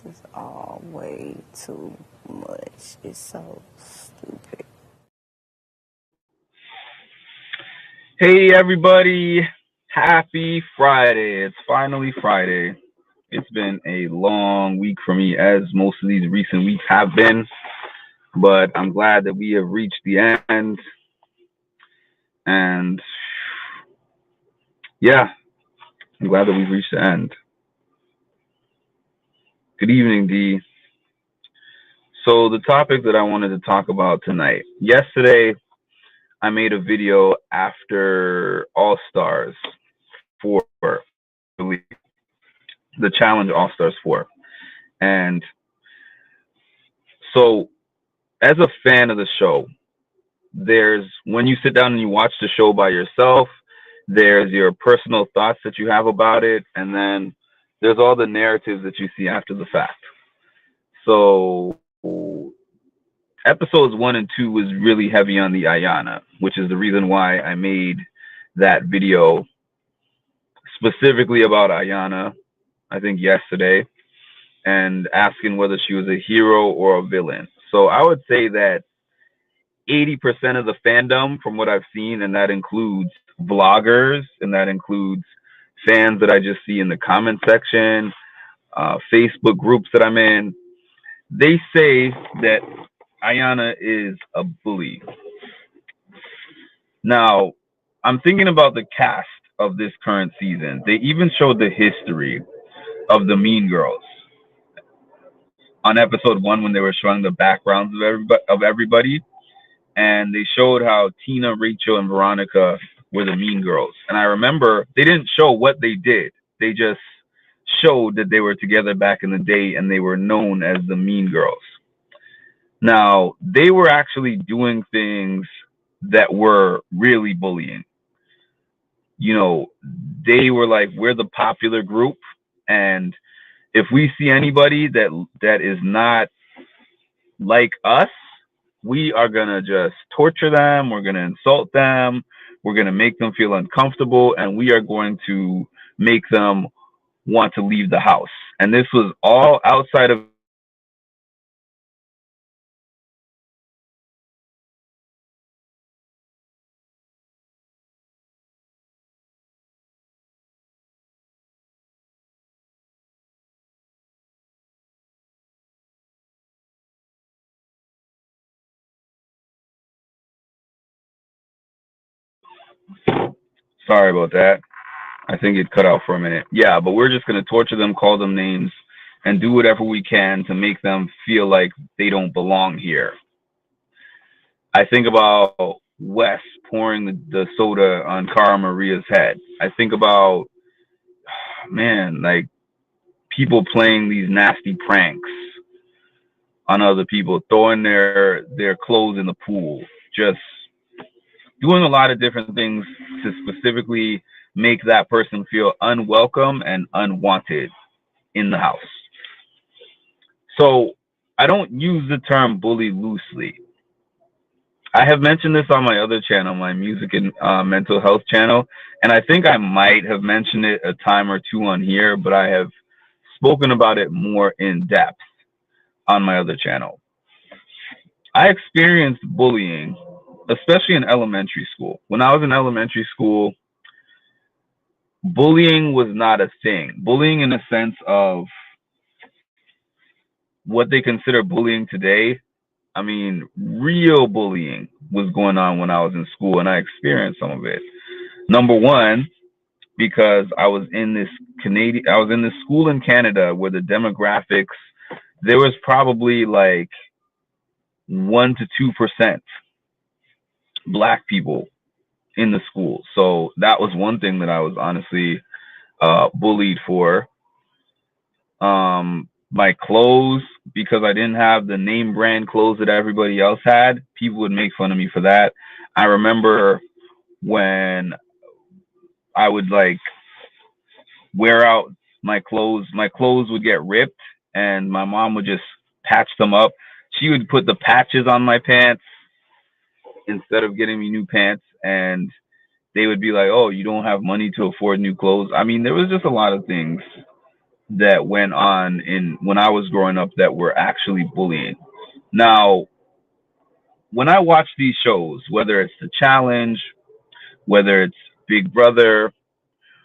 is all way too much. It's so stupid. Hey everybody, happy Friday. It's finally Friday. It's been a long week for me, as most of these recent weeks have been, but I'm glad that we have reached the end. And yeah, I'm glad that we've reached the end. Good evening, D. So, the topic that I wanted to talk about tonight. Yesterday, I made a video after All Stars 4, the Challenge All Stars 4. And so, as a fan of the show, there's when you sit down and you watch the show by yourself, there's your personal thoughts that you have about it, and then there's all the narratives that you see after the fact. So episodes 1 and 2 was really heavy on the Ayana, which is the reason why I made that video specifically about Ayana, I think yesterday, and asking whether she was a hero or a villain. So I would say that 80% of the fandom from what I've seen, and that includes vloggers, and that includes fans that I just see in the comment section, Facebook groups that I'm in, they say that Ayana is a bully. Now, I'm thinking about the cast of this current season. They even showed the history of the Mean Girls on episode 1 when they were showing the backgrounds of everybody, and they showed how Tina, Rachel, and Veronica were the Mean Girls. And I remember they didn't show what they did. They just showed that they were together back in the day and they were known as the Mean Girls. Now, they were actually doing things that were really bullying. You know, they were like, we're the popular group, and if we see anybody that is not like us, we are going to just torture them, we're going to insult them, we're going to make them feel uncomfortable, and we are going to make them want to leave the house. And this was all outside of sorry about that. I think it cut out for a minute. Yeah, but we're just going to torture them, call them names, and do whatever we can to make them feel like they don't belong here. I think about Wes pouring the soda on Cara Maria's head. I think about, man, like people playing these nasty pranks on other people, throwing their clothes in the pool, just doing a lot of different things to specifically make that person feel unwelcome and unwanted in the house. So I don't use the term bully loosely. I have mentioned this on my other channel, my music and mental health channel, and I think I might have mentioned it a time or two on here, but I have spoken about it more in depth on my other channel. I experienced bullying, especially in elementary school. When I was in elementary school, bullying was not a thing. Bullying, in a sense of what they consider bullying today, I mean, real bullying was going on when I was in school, and I experienced some of it. Number one, because I was in this school in Canada where the demographics, there was probably like 1 to 2% black people in the school. So that was one thing that I was honestly bullied for. My clothes, because I didn't have the name brand clothes that everybody else had, people would make fun of me for that. I remember when I would like wear out my clothes would get ripped, and my mom would just patch them up. She would put the patches on my pants instead of getting me new pants, and they would be like, "Oh, you don't have money to afford new clothes." I mean, there was just a lot of things that went on in when I was growing up that were actually bullying. Now, when I watch these shows, whether it's The Challenge, whether it's Big Brother,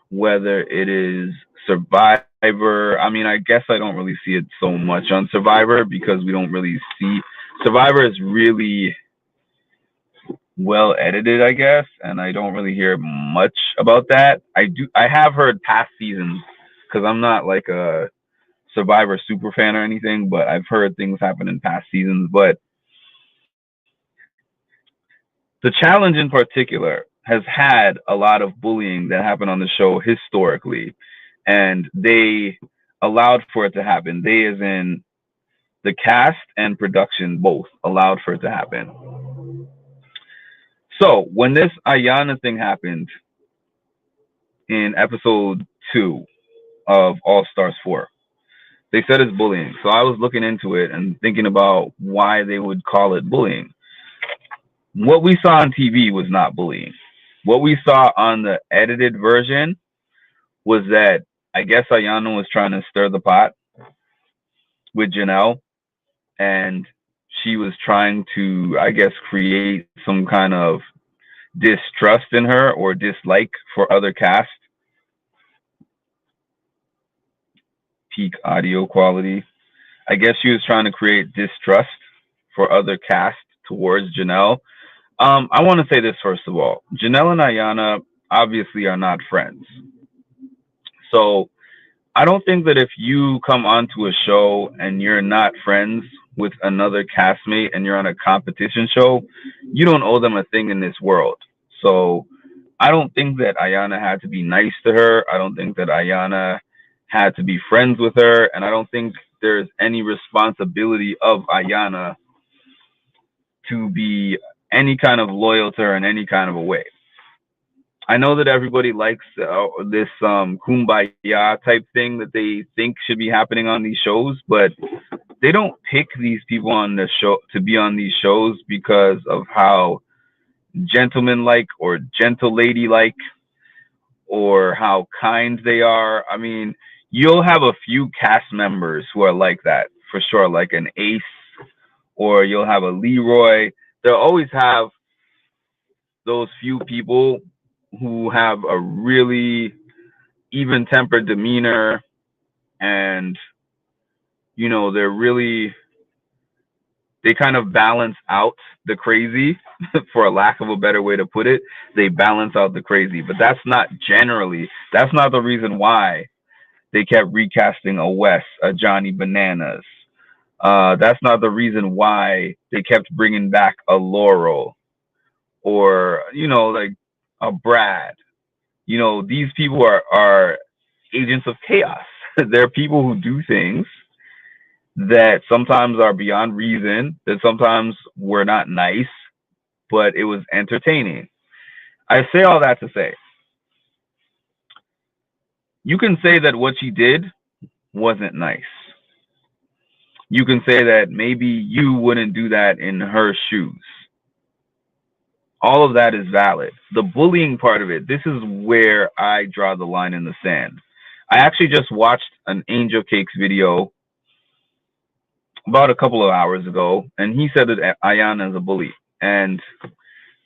whether it is Survivor, I mean, I guess I don't really see it so much on Survivor because we don't really see Survivor is really well edited, I guess, and I don't really hear much about that. I have heard past seasons because I'm not like a Survivor super fan or anything, but I've heard things happen in past seasons. But the challenge in particular has had a lot of bullying that happened on the show historically, and they allowed for it to happen. They, as in the cast and production, both allowed for it to happen. So when this Ayana thing happened in episode 2 of All Stars 4, they said it's bullying. So I was looking into it and thinking about why they would call it bullying. What we saw on TV was not bullying. What we saw on the edited version was that I guess Ayana was trying to stir the pot with Janelle, and she was trying to, I guess, create some kind of distrust in her or dislike for other cast. Peak audio quality. I guess she was trying to create distrust for other cast towards Janelle. I want to say this first of all. Janelle and Ayana obviously are not friends. So I don't think that if you come onto a show and you're not friends with another castmate and you're on a competition show, you don't owe them a thing in this world. So I don't think that Ayana had to be nice to her. I don't think that Ayana had to be friends with her. And I don't think there's any responsibility of Ayana to be any kind of loyal to her in any kind of a way. I know that everybody likes this kumbaya type thing that they think should be happening on these shows, but they don't pick these people on the show to be on these shows because of how gentleman-like or gentle lady-like or how kind they are. I mean, you'll have a few cast members who are like that for sure, like an Ace, or you'll have a Leroy. They'll always have those few people who have a really even-tempered demeanor, and you know they kind of balance out the crazy for a lack of a better way to put it. They balance out the crazy, but that's not the reason why they kept recasting a Wes, a Johnny Bananas. That's not the reason why they kept bringing back a Laurel, or like a Brad. These people are agents of chaos. They're people who do things that sometimes are beyond reason, that sometimes were not nice, but it was entertaining. I say all that to say, you can say that what she did wasn't nice. You can say that maybe you wouldn't do that in her shoes. All of that is valid. The bullying part of it, this is where I draw the line in the sand. I actually just watched an Angel Cakes video about a couple of hours ago, and he said that Ayana is a bully. And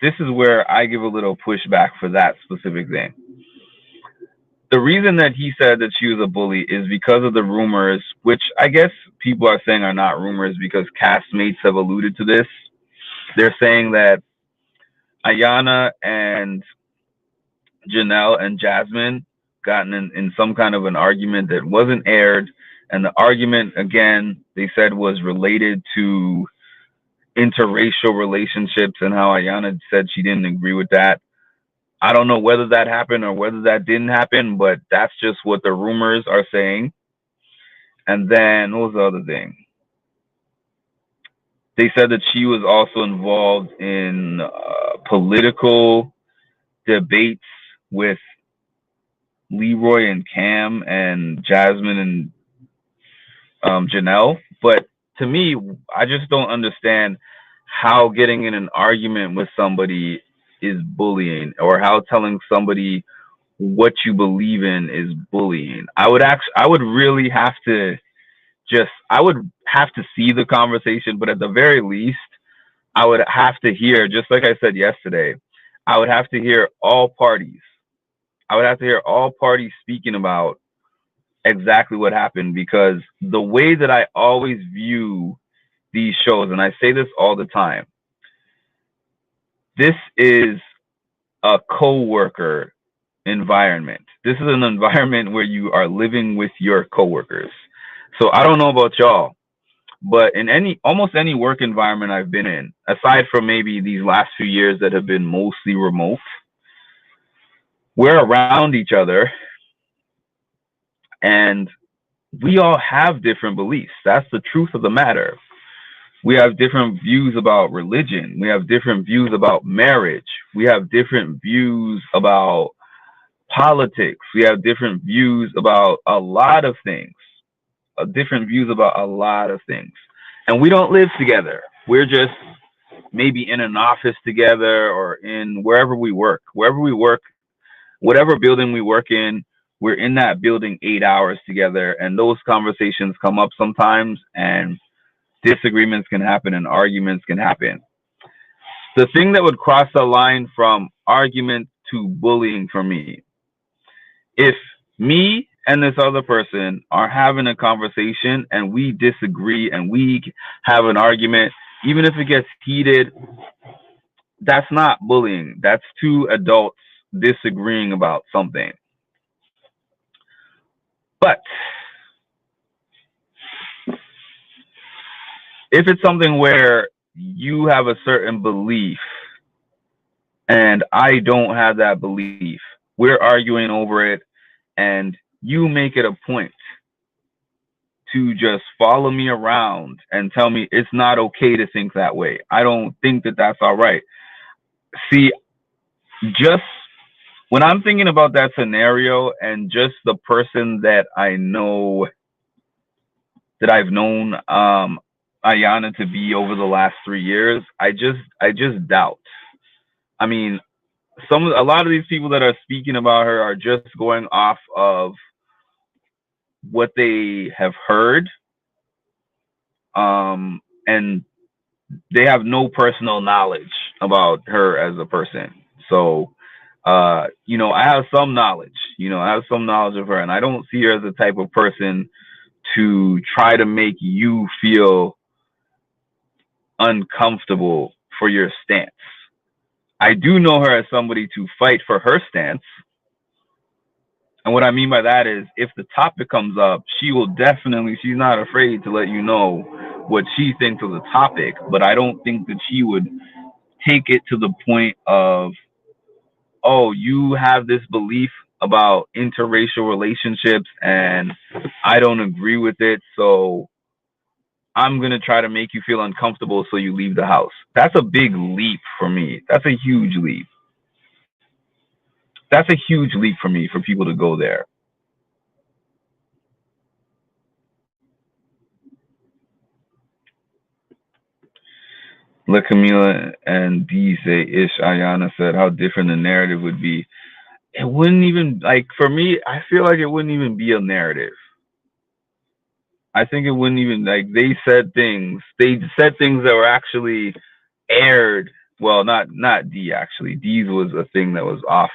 this is where I give a little pushback for that specific thing. The reason that he said that she was a bully is because of the rumors, which I guess people are saying are not rumors because castmates have alluded to this. They're saying that Ayana and Janelle and Jasmine gotten in some kind of an argument that wasn't aired. And the argument, again, they said was related to interracial relationships and how Ayana said she didn't agree with that. I don't know whether that happened or whether that didn't happen, but that's just what the rumors are saying. And then what was the other thing? They said that she was also involved in political debates with Leroy and Cam and Jasmine and Janelle. But to me, I just don't understand how getting in an argument with somebody is bullying, or how telling somebody what you believe in is bullying. I would really have to I would have to see the conversation, but at the very least, I would have to hear, just like I said yesterday, I would have to hear all parties. I would have to hear all parties speaking about exactly what happened, because the way that I always view these shows, and I say this all the time, this is a co-worker environment. This is an environment where you are living with your coworkers. So I don't know about y'all, but in almost any work environment I've been in, aside from maybe these last few years that have been mostly remote, we're around each other and we all have different beliefs. That's the truth of the matter. We have different views about religion. We have different views about marriage. We have different views about politics. We have different views about a lot of things. Different views about a lot of things. And we don't live together. We're just maybe in an office together or in wherever we work. Wherever we work, whatever building we work in, we're in that building 8 hours together. And those conversations come up sometimes, and disagreements can happen and arguments can happen. The thing that would cross the line from argument to bullying for me, if me and this other person are having a conversation and we disagree and we have an argument, even if it gets heated, that's not bullying. That's two adults disagreeing about something. But if it's something where you have a certain belief and I don't have that belief, we're arguing over it, and you make it a point to just follow me around and tell me it's not okay to think that way. I don't think that that's all right. See, just when I'm thinking about that scenario and just the person that I know, that I've known Ayana to be over the last 3 years, I just doubt. I mean, a lot of these people that are speaking about her are just going off of what they have heard, and they have no personal knowledge about her as a person. So, I have some knowledge. I have some knowledge of her, and I don't see her as the type of person to try to make you feel uncomfortable for your stance. I do know her as somebody to fight for her stance. And what I mean by that is, if the topic comes up, she's not afraid to let you know what she thinks of the topic. But I don't think that she would take it to the point of, oh, you have this belief about interracial relationships and I don't agree with it, so I'm going to try to make you feel uncomfortable so you leave the house. That's a big leap for me. That's a huge leap. That's a huge leap for me, for people to go there. Let Camila and D say, Ish Ayana said, how different the narrative would be. It wouldn't even, for me, I feel like it wouldn't even be a narrative. I think it wouldn't even, they said things that were actually aired. Well, not D, actually. D's was a thing that was off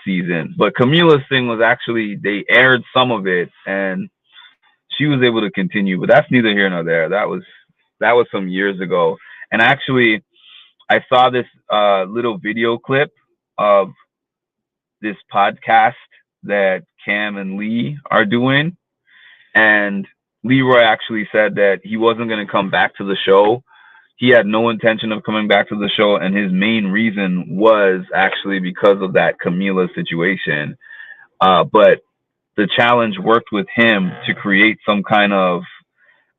season, but Camila's thing was actually, they aired some of it and she was able to continue, but that's neither here nor there. That was some years ago. And actually, I saw this little video clip of this podcast that Cam and Lee are doing. And Leroy actually said that he wasn't going to come back to the show. He had no intention of coming back to the show. And his main reason was actually because of that Camila situation. But the challenge worked with him to create some kind of,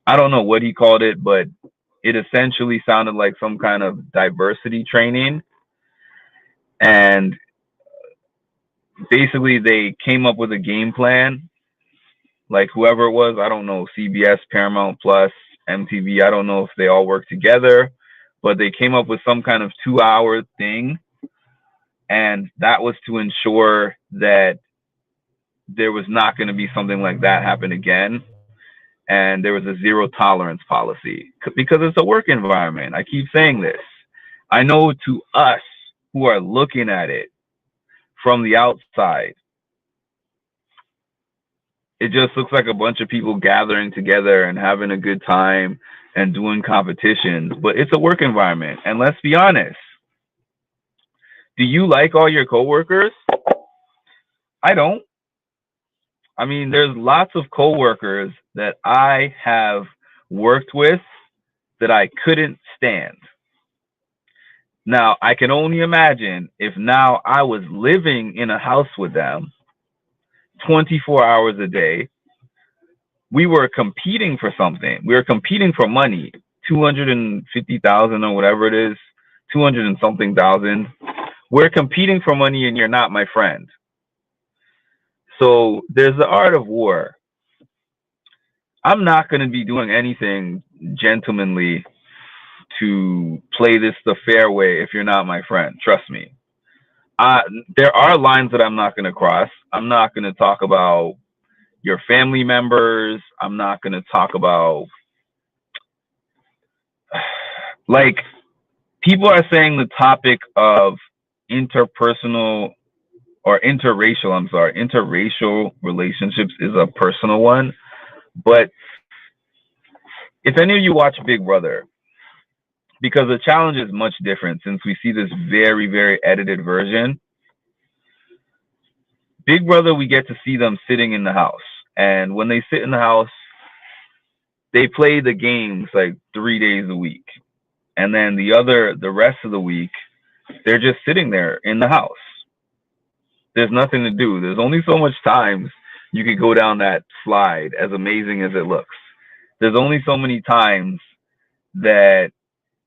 I don't know what he called it, but it essentially sounded like some kind of diversity training. And basically they came up with a game plan. Like whoever it was, I don't know, CBS, Paramount Plus, MTV, I don't know if they all work together, but they came up with some kind of 2-hour thing And that was to ensure that there was not going to be something like that happen again. And there was a zero tolerance policy because it's a work environment. I keep saying this. I know to us who are looking at it from the outside, it just looks like a bunch of people gathering together and having a good time and doing competitions, but it's a work environment. And let's be honest, do you like all your coworkers? I don't. I mean, there's lots of coworkers that I have worked with that I couldn't stand. Now, I can only imagine if now I was living in a house with them 24 hours a day. We were competing for something. We were competing for money, 250,000 or whatever it is, 200 and something thousand. We're competing for money and you're not my friend. So there's the art of war. I'm not going to be doing anything gentlemanly to play this the fair way if you're not my friend. Trust me. There are lines that I'm not going to cross. I'm not going to talk about your family members. I'm not going to talk about, like, people are saying the topic of interpersonal or interracial relationships is a personal one. But if any of you watch Big Brother, because the challenge is much different since we see this very, very edited version. Big Brother, we get to see them sitting in the house. And when they sit in the house, they play the games like 3 days a week. And then the rest of the week, they're just sitting there in the house. There's nothing to do. There's only so much times you could go down that slide, as amazing as it looks. There's only so many times that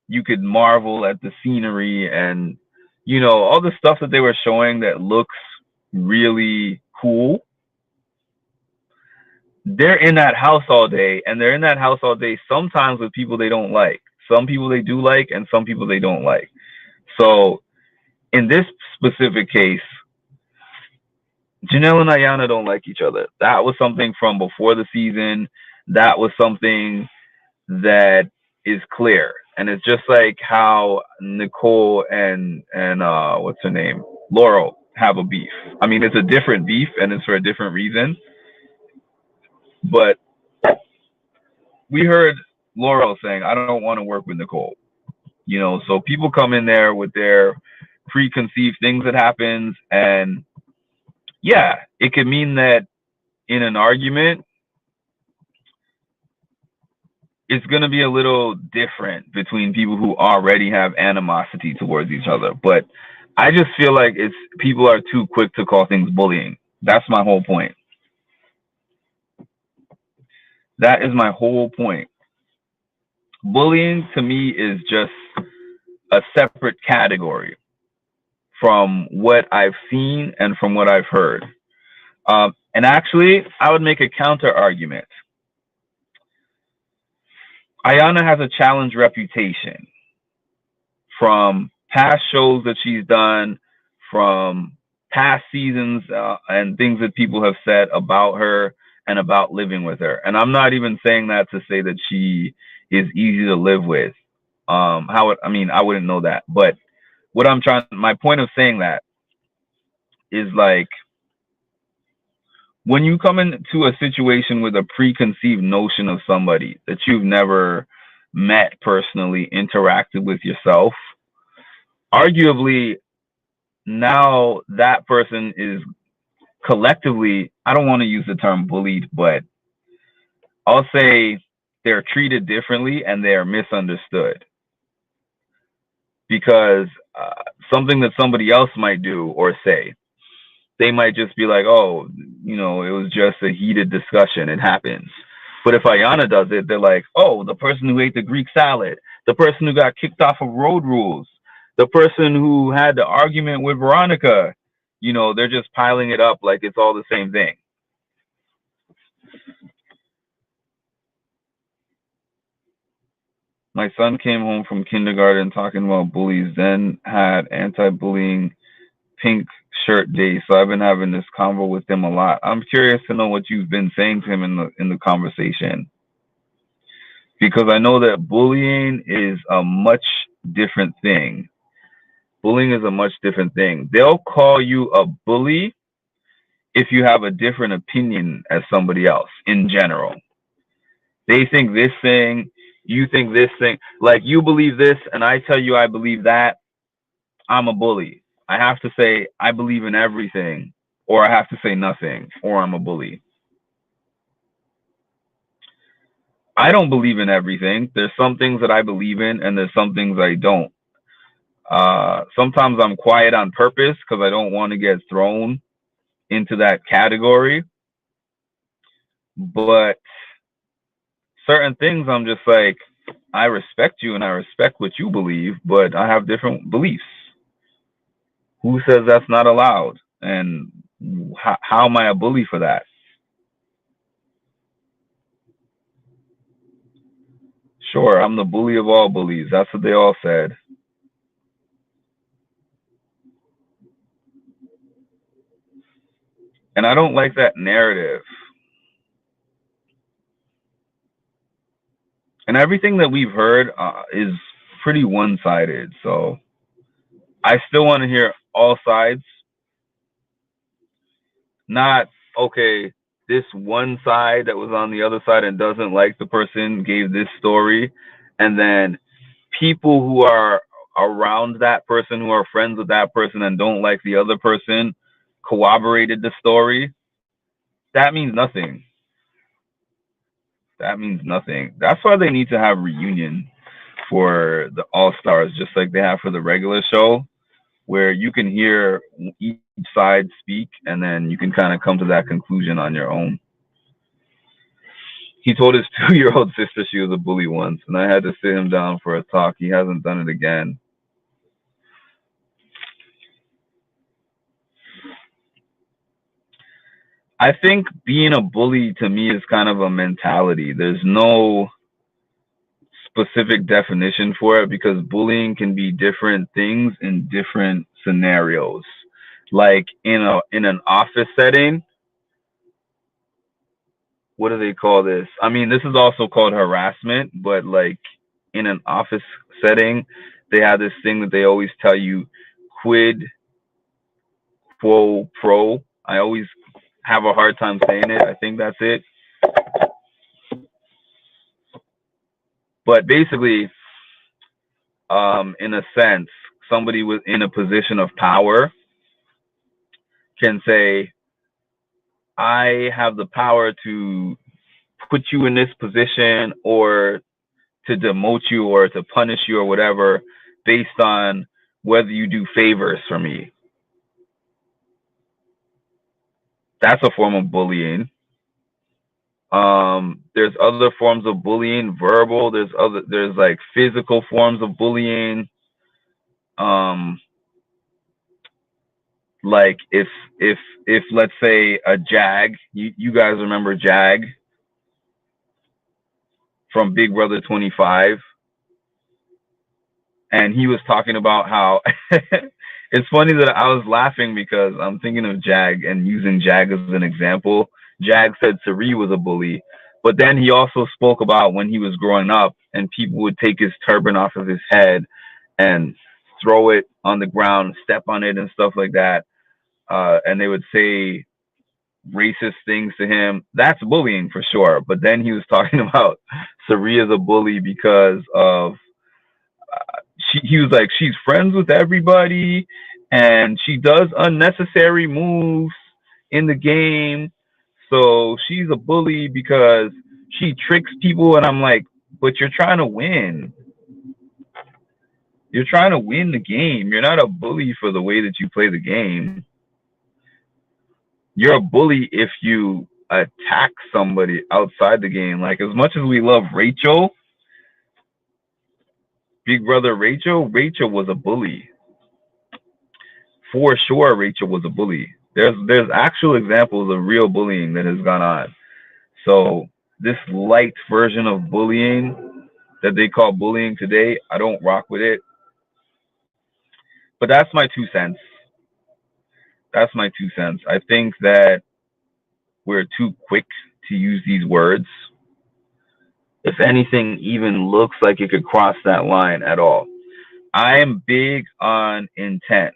you could marvel at the scenery and, you know, all the stuff that they were showing that looks really cool. They're in that house all day, and they're in that house all day sometimes with people they don't like. Some people they do like, and some people they don't like. So in this specific case, Janelle and Ayanna don't like each other. That was something from before the season. That was something that is clear. And it's just like how Nicole and what's her name? Laurel have a beef. I mean, it's a different beef and it's for a different reason. But we heard Laurel saying, I don't want to work with Nicole. You know, so people come in there with their preconceived things that happens. And yeah, it could mean that in an argument, it's going to be a little different between people who already have animosity towards each other. But I just feel like people are too quick to call things bullying. That's my whole point. That is my whole point. Bullying to me is just a separate category from what I've seen and from what I've heard. And actually, I would make a counter argument. Ayanna has a challenge reputation from past shows that she's done, from past seasons and things that people have said about her and about living with her. And I'm not even saying that to say that she is easy to live with. I wouldn't know that. But my point of saying that is, like, when you come into a situation with a preconceived notion of somebody that you've never met personally, interacted with yourself, arguably now that person is collectively, I don't want to use the term bullied, but I'll say they're treated differently and they're misunderstood. Because something that somebody else might do or say, they might just be like, oh, you know, it was just a heated discussion. It happens. But if Ayanna does it, they're like, oh, the person who ate the Greek salad, the person who got kicked off of Road Rules, the person who had the argument with Veronica, you know, they're just piling it up like it's all the same thing. My son came home from kindergarten talking about bullies, then had anti-bullying Pink Shirt Day, so I've been having this convo with him a lot. I'm curious to know what you've been saying to him in the conversation, because I know that bullying is a much different thing. Bullying is a much different thing. They'll call you a bully if you have a different opinion as somebody else in general. They think this thing, you think this thing. Like, you believe this and I tell you I believe that, I'm a bully. I have to say I believe in everything, or I have to say nothing, or I'm a bully. I don't believe in everything. There's some things that I believe in, and there's some things I don't. Sometimes I'm quiet on purpose because I don't want to get thrown into that category. But certain things, I'm just like, I respect you and I respect what you believe, but I have different beliefs. Who says that's not allowed? And how am I a bully for that? Sure, I'm the bully of all bullies. That's what they all said. And I don't like that narrative. And everything that we've heard is pretty one sided. So I still want to hear all sides. Not, okay, this one side that was on the other side and doesn't like the person gave this story. And then people who are around that person, who are friends with that person and don't like the other person, corroborated the story. That means nothing. That means nothing. That's why they need to have reunion for the All Stars, just like they have for the regular show, where you can hear each side speak and then you can kind of come to that conclusion on your own. He told his 2-year-old sister she was a bully once, and I had to sit him down for a talk. He hasn't done it again. I think being a bully to me is kind of a mentality. There's no specific definition for it because bullying can be different things in different scenarios. Like in an office setting, what do they call this? I mean, this is also called harassment, but like in an office setting, they have this thing that they always tell you, quid quo pro. I always have a hard time saying it. I think that's it. But basically, in a sense, somebody with in a position of power can say, I have the power to put you in this position or to demote you or to punish you or whatever based on whether you do favors for me. That's a form of bullying. There's other forms of bullying, verbal. There's like physical forms of bullying. Like if let's say a Jag, you guys remember Jag from Big Brother 25, and he was talking about how it's funny that I was laughing because I'm thinking of Jag and using Jag as an example. Jag said Cirie was a bully, but then he also spoke about when he was growing up and people would take his turban off of his head and throw it on the ground, step on it and stuff like that. And they would say racist things to him. That's bullying for sure. But then he was talking about Cirie as a bully because of he was like, she's friends with everybody and she does unnecessary moves in the game. So she's a bully because she tricks people. And I'm like, but you're trying to win. You're trying to win the game. You're not a bully for the way that you play the game. You're a bully if you attack somebody outside the game. Like, as much as we love Rachel, Big Brother Rachel was a bully. For sure, Rachel was a bully. There's actual examples of real bullying that has gone on. So this light version of bullying that they call bullying today, I don't rock with it. But that's my 2 cents. That's my 2 cents. I think that we're too quick to use these words. If anything even looks like it could cross that line at all. I am big on intent.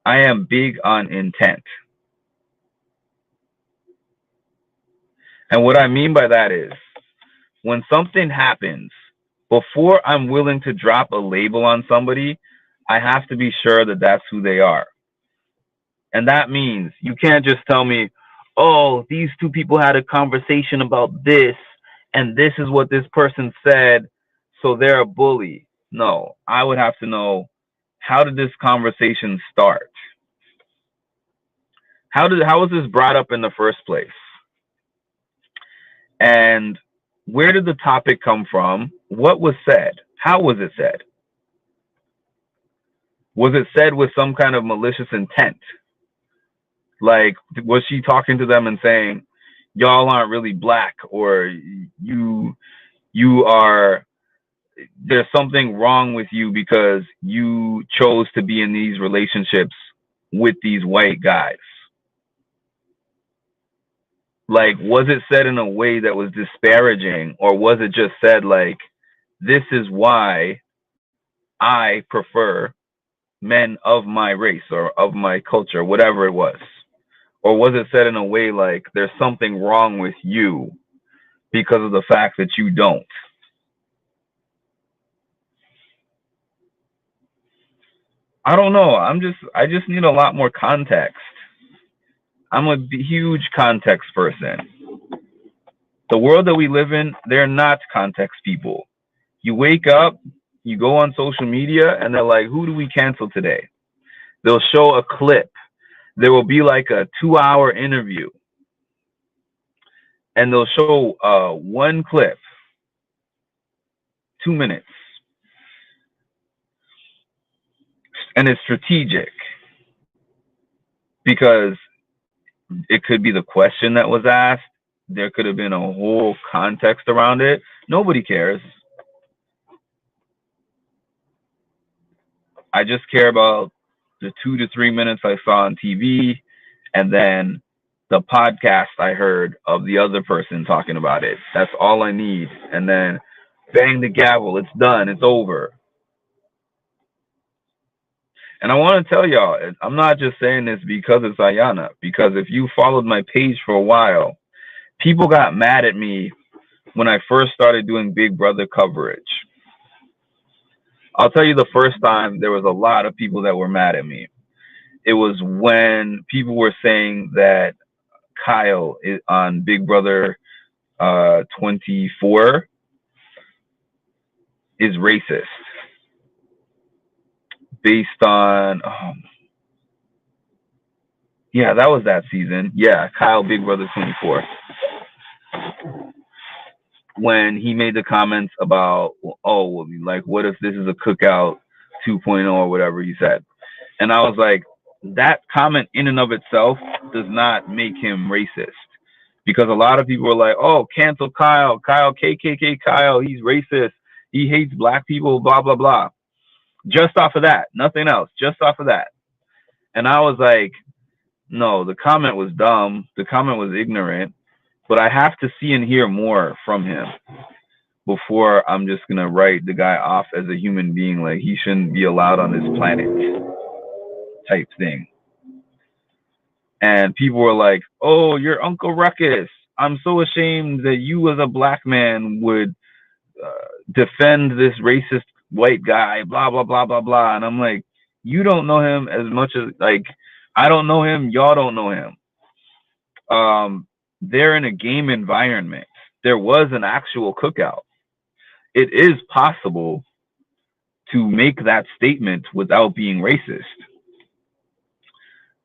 I am big on intent. And what I mean by that is when something happens, before I'm willing to drop a label on somebody, I have to be sure that that's who they are. And that means you can't just tell me, oh, these two people had a conversation about this, and this is what this person said, so they're a bully. No, I would have to know, how did this conversation start? How was this brought up in the first place? And where did the topic come from? What was said? How was it said? Was it said with some kind of malicious intent? Like, was she talking to them and saying, y'all aren't really black, or you are, there's something wrong with you because you chose to be in these relationships with these white guys? Like, was it said in a way that was disparaging, or was it just said like, this is why I prefer men of my race or of my culture, whatever it was? Or was it said in a way like, there's something wrong with you because of the fact that you don't? I don't know. I just need a lot more context. I'm a huge context person. The world that we live in, they're not context people. You wake up, you go on social media, and they're like, who do we cancel today? They'll show a clip. There will be like a 2-hour interview, and they'll show one clip, 2 minutes, and it's strategic because it could be the question that was asked. There could have been a whole context around it. Nobody cares. I just care about the 2 to 3 minutes I saw on TV, and then the podcast I heard of the other person talking about it. That's all I need. And then bang the gavel. It's done. It's over. And I want to tell y'all, I'm not just saying this because it's Ayana, because if you followed my page for a while, people got mad at me when I first started doing Big Brother coverage. I'll tell you, the first time there was a lot of people that were mad at me. It was when people were saying that Kyle on Big Brother 24 is racist based on, yeah, that was that season. Yeah, Kyle, Big Brother 24. When he made the comments about, oh, like, what if this is a cookout 2.0 or whatever he said. And I was like, that comment in and of itself does not make him racist. Because a lot of people were like, oh, cancel Kyle, KKK Kyle, he's racist. He hates black people, blah, blah, blah. Just off of that, nothing else, just off of that. And I was like, no, the comment was dumb. The comment was ignorant. But I have to see and hear more from him before I'm just going to write the guy off as a human being. Like, he shouldn't be allowed on this planet type thing. And people were like, oh, you're Uncle Ruckus. I'm so ashamed that you as a black man would defend this racist white guy, blah, blah, blah, blah, blah. And I'm like, you don't know him as much as, like, I don't know him. Y'all don't know him. They're in a game environment. There was an actual cookout. It is possible to make that statement without being racist.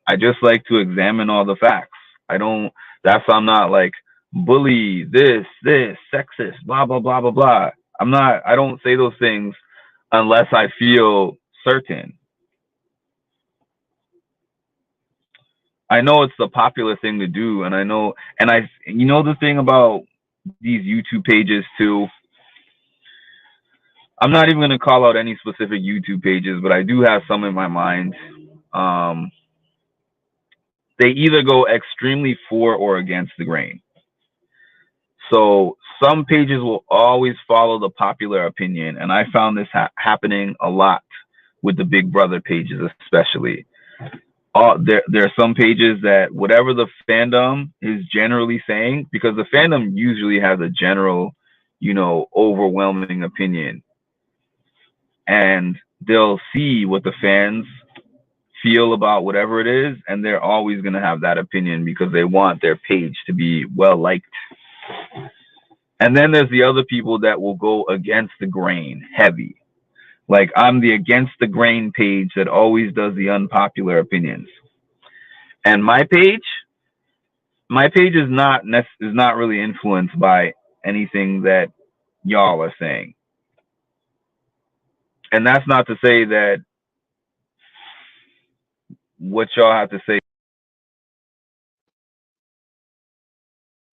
I just like to examine all the facts. That's why I'm not like, bully, this, sexist, blah, blah, blah, blah, blah. I don't say those things unless I feel certain. I know it's the popular thing to do, and you know the thing about these YouTube pages too, I'm not even going to call out any specific YouTube pages, but I do have some in my mind. um, they either go extremely for or against the grain. So some pages will always follow the popular opinion, and I found this happening a lot with the Big Brother pages, especially. There are some pages that whatever the fandom is generally saying, because the fandom usually has a general, overwhelming opinion, and they'll see what the fans feel about whatever it is, and they're always going to have that opinion because they want their page to be well liked. And then there's the other people that will go against the grain heavy. Like, I'm the against the grain page that always does the unpopular opinions. And my page is not really influenced by anything that y'all are saying. And that's not to say that what y'all have to say.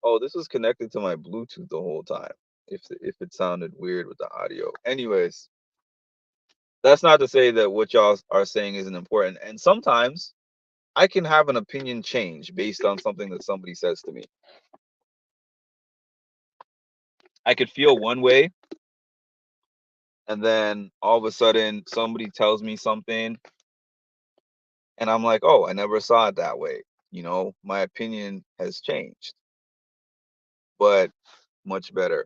Oh, this was connected to my Bluetooth the whole time. If it sounded weird with the audio. Anyways, that's not to say that what y'all are saying isn't important. And sometimes I can have an opinion change based on something that somebody says to me. I could feel one way, and then all of a sudden somebody tells me something, and I'm like, oh, I never saw it that way. My opinion has changed, but much better.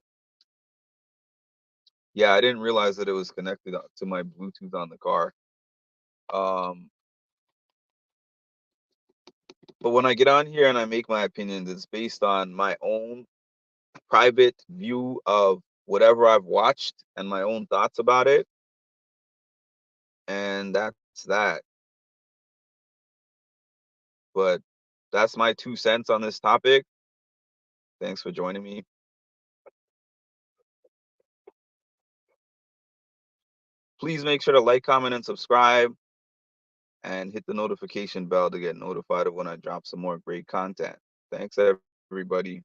Yeah, I didn't realize that it was connected to my Bluetooth on the car. Um, but when I get on here and I make my opinions, it's based on my own private view of whatever I've watched and my own thoughts about it. And that's that. But that's my 2 cents on this topic. Thanks for joining me. Please make sure to like, comment, and subscribe, and hit the notification bell to get notified of when I drop some more great content. Thanks, everybody.